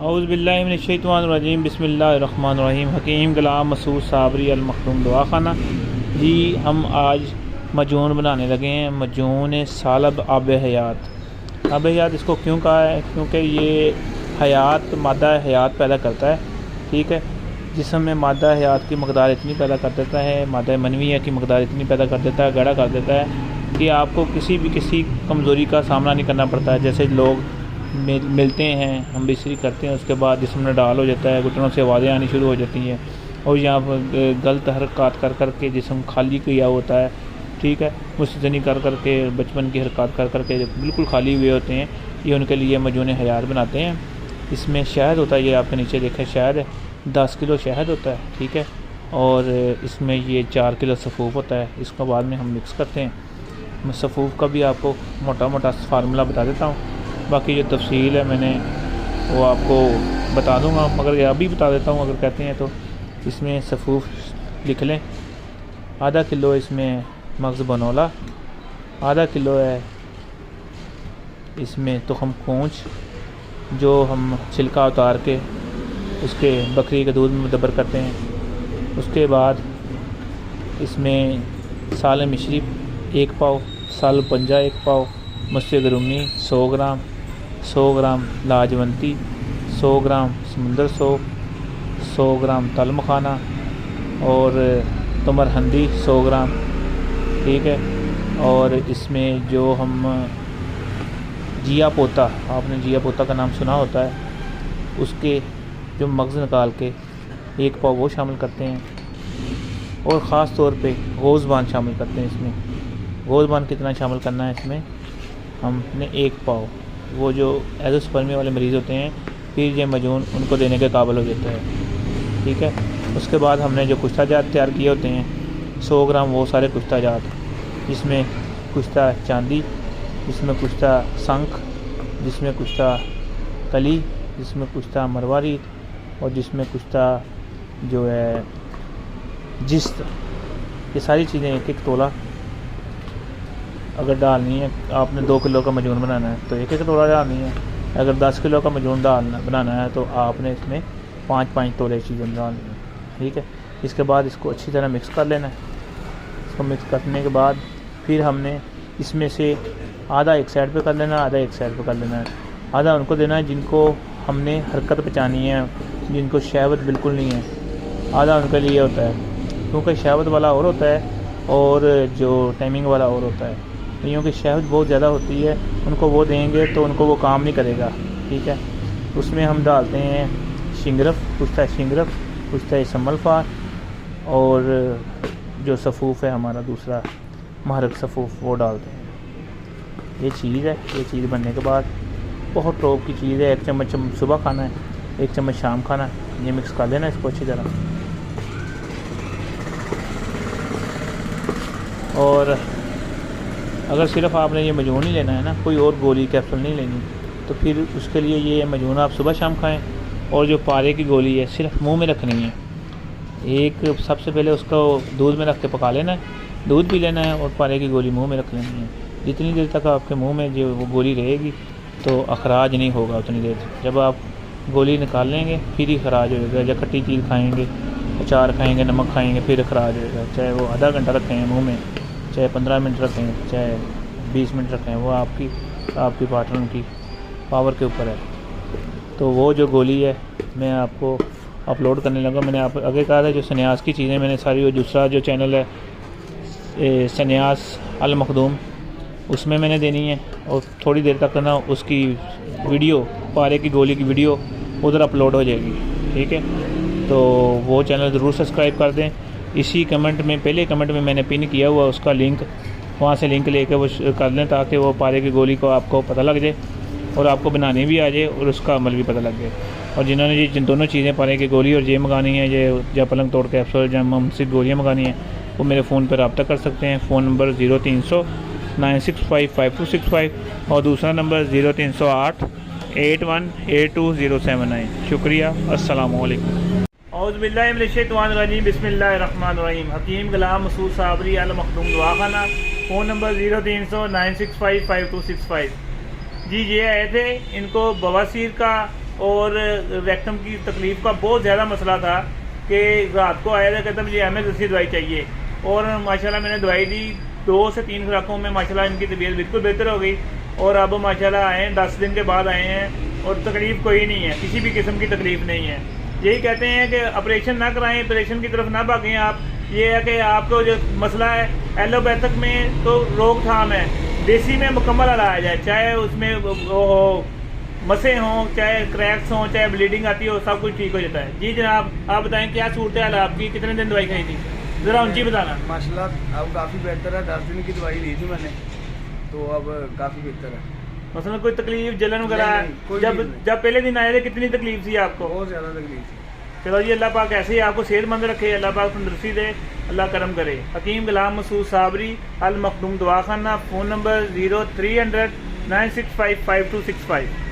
औज़ु बिल्लाहि मिनश्शैतानिर्रजीम बिस्मिल्लाहिर्रहमानिर्रहीम। हकीम गुलाम मसूद साबरी अल मखदूम दवाखाना। जी हम आज मजून बनाने लगे हैं। मजून सालब आब हयात। आब हयात इसको क्यों कहा है? क्योंकि ये हयात मादा हयात पैदा करता है। ठीक है, जिस्म में मादा हयात की मकदार इतनी पैदा कर देता है, मादा मनविया की मकदार इतनी पैदा कर देता है, गाढ़ा कर देता है कि आपको किसी कमज़ोरी का सामना नहीं करना पड़ता है। जैसे लोग मिलते हैं, हम बिस्तरी करते हैं, उसके बाद जिस्म में डाल हो जाता है, घुटनों से आवाज़ें आनी शुरू हो जाती हैं और यहाँ पर गलत हरकत कर के जिस्म खाली किया होता है। ठीक है, मुस्तनी कर के बचपन की हरकत कर के बिल्कुल खाली हुए होते हैं, ये उनके लिए मजून हयात बनाते हैं। इसमें शहद होता है, ये आपके नीचे देखें शहद है, 10 किलो शहद होता है। ठीक है, और इसमें ये 4 किलो सफ़ूफ होता है। इसको बाद में हम मिक्स करते हैं। मैं सफ़ूफ का भी आपको मोटा मोटा फार्मूला बता देता हूँ, बाकी जो तफसील है मैंने वो आपको बता दूंगा, मगर अभी बता देता हूँ अगर कहते हैं तो। इसमें सफ़ूफ लिख लें। आधा किलो इसमें मग़ज़ बनोला, आधा किलो है इसमें तुख़म कूंच जो हम छिलका उतार के उसके बकरी के दूध में मुदब्बर करते हैं। उसके बाद इसमें साल मिश्री 1 पाव, साल पंजा 1 पाव, मस्से गरूमी 100 ग्राम, 100 ग्राम लाजवंती, 100 ग्राम समुंदर सोप, 100 ग्राम तल मखाना और तमर हंदी 100 ग्राम। ठीक है, और इसमें जो हम जिया पोता, आपने जिया पोता का नाम सुना होता है, उसके जो मग़ज़ निकाल के 1 पाव वो शामिल करते हैं। और ख़ास तौर पे गोज़बान शामिल करते हैं। इसमें गोज़बान कितना शामिल करना है? इसमें हमने 1 पाव, वो जो एज़ोस्पर्मी वाले मरीज़ होते हैं, फिर ये मजून उनको देने के काबिल हो जाता है। ठीक है, उसके बाद हमने जो कुश्ता जात तैयार किए होते हैं 100 ग्राम, वो सारे कुश्ता जात, जिसमें कुश्ता चांदी, जिसमें कुश्ता शंख, जिसमें कुश्ता कली, जिसमें कुश्ता मरवारी और जिसमें कुश्ता जो है जिस्त, ये सारी चीज़ें 1-1 तोला अगर डालनी है। आपने 2 किलो का मजून बनाना है तो 1-1 तोला डालनी है। अगर 10 किलो का मजून बनाना है तो आपने इसमें 5-5 तोले चीज़ें डालनी है। ठीक है, इसके बाद इसको अच्छी तरह मिक्स कर लेना है। इसको मिक्स करने के बाद फिर हमने इसमें से आधा एक साइड पे कर लेना है, आधा एक साइड पे कर लेना है। आधा उनको देना है जिनको हमने हरकत पहचानी है, जिनको शहवत बिल्कुल नहीं है, आधा उनके लिए होता है। क्योंकि शहवत वाला और होता है और जो टाइमिंग वाला और होता है। कईयों की शहवत बहुत ज़्यादा होती है, उनको वो देंगे तो उनको वो काम नहीं करेगा। ठीक है, उसमें हम डालते हैं शिंगरफ, कुश्ता शिंगरफ, कुश्ता समलफार और जो सफ़ूफ है हमारा दूसरा महरक सफ़ूफ, वो डालते हैं। ये चीज़ है। ये चीज़ बनने के बाद बहुत टॉप की चीज़ है। 1 चम्मच सुबह खाना है, 1 चम्मच शाम खाना है। ये मिक्स कर लेना इसको अच्छी तरह। और अगर सिर्फ़ आपने ये मजून ही लेना है ना, कोई और गोली कैप्सूल नहीं लेनी, तो फिर उसके लिए ये मजून आप सुबह शाम खाएं। और जो पारे की गोली है सिर्फ मुंह में रखनी है। एक सबसे पहले उसको दूध में रख के पका लेना है, दूध पी लेना है और पारे की गोली मुंह में रख लेनी है। जितनी देर तक आपके मुंह में जो वो गोली रहेगी तो अखराज नहीं होगा उतनी देर। जब आप गोली निकाल लेंगे फिर ही खराज होगा। जब खट्टी चीज़ खाएँगे, अचार खाएँगे, नमक खाएँगे, फिर खराज होगा। चाहे वो आधा घंटा रखें मुँह में, चाहे 15 मिनट रखें, चाहे 20 मिनट रखें, वो आपकी पार्टनर की पावर के ऊपर है। तो वो जो गोली है मैं आपको अपलोड करने लगा। मैंने आप आगे कहा था जो सन्यास की चीज़ें मैंने सारी, वो दूसरा जो चैनल है सन्यास अल मखदूम, उसमें मैंने देनी है। और थोड़ी देर तक ना उसकी वीडियो, पारे की गोली की वीडियो उधर अपलोड हो जाएगी। ठीक है, तो वो चैनल ज़रूर सब्सक्राइब कर दें। इसी कमेंट में, पहले कमेंट में मैंने पिन किया हुआ उसका लिंक, वहाँ से लिंक लेकर वो कर लें ताकि वो पारे की गोली को आपको पता लग जाए और आपको बनानी भी आ जाए और उसका अमल भी पता लग जाए। और जिन्होंने ये जिन दोनों चीज़ें, पारे की गोली और ये मंगानी है, ये या पलंग तोड़ कैप्सूल या ममसिक गोलियाँ मंगानी हैं, वो मेरे फ़ोन पर रब्ता कर सकते हैं। फ़ोन नंबर 0300 965 5265 और दूसरा नंबर 0308 8182 शुक्रिया। अस्सलाम वालेकुम। औज़ु बिल्लाहि मिनश्शैतानिर्रजीम बिस्मिल्लाहिर्रहमानिर्रहीम। हकीम गुलाम मसूद साबरी अल मखदूम दवाखाना। Phone number 0300 965 5265। जी ये आए थे, इनको बवासीर का और रेक्टम की तकलीफ़ का बहुत ज़्यादा मसला था कि रात को आया था, कहता मुझे एमरजेंसी दवाई चाहिए, और माशाल्लाह मैंने दवाई दी, 2 से 3 खुराकों में माशाल्लाह इनकी तबीयत बिल्कुल बेहतर हो गई। और अब माशाल्लाह आए हैं, 10 दिन के बाद आए हैं और तकलीफ़ कोई नहीं है, किसी भी किस्म की तकलीफ़ नहीं है। यही कहते हैं कि ऑपरेशन ना कराएं, ऑपरेशन की तरफ ना भागें आप। ये है कि आपको जो मसला है एलोपैथिक में तो रोकथाम है, देसी में मुकम्मल इलाज है, चाहे उसमें वो हो मसें हों, चाहे क्रैक्स हों, चाहे ब्लीडिंग आती हो, सब कुछ ठीक हो जाता है। जी जनाब, आप बताएं क्या सूरत हाल आपकी, कितने दिन दवाई खाई थी, ज़रा ऊँची बताना। माशाल्लाह अब काफ़ी बेहतर है, 10 दिन की दवाई ली थी मैंने, तो अब काफ़ी बेहतर है। मसलन कोई तकलीफ जलन वगैरह नहीं, कोई जब नहीं। जब पहले दिन आए थे कितनी तकलीफ थी आपको? बहुत ज़्यादा तकलीफ थी। चलो जी, अल्लाह पाक ऐसे ही आपको सेहतमंद रखे, अल्लाह पाक तंदुरुस्ती दे, अल्लाह करम करे। हकीम गुलाम मसूद साबरी, अल मखदूम दवाखाना, फ़ोन नंबर 0300 965 5265।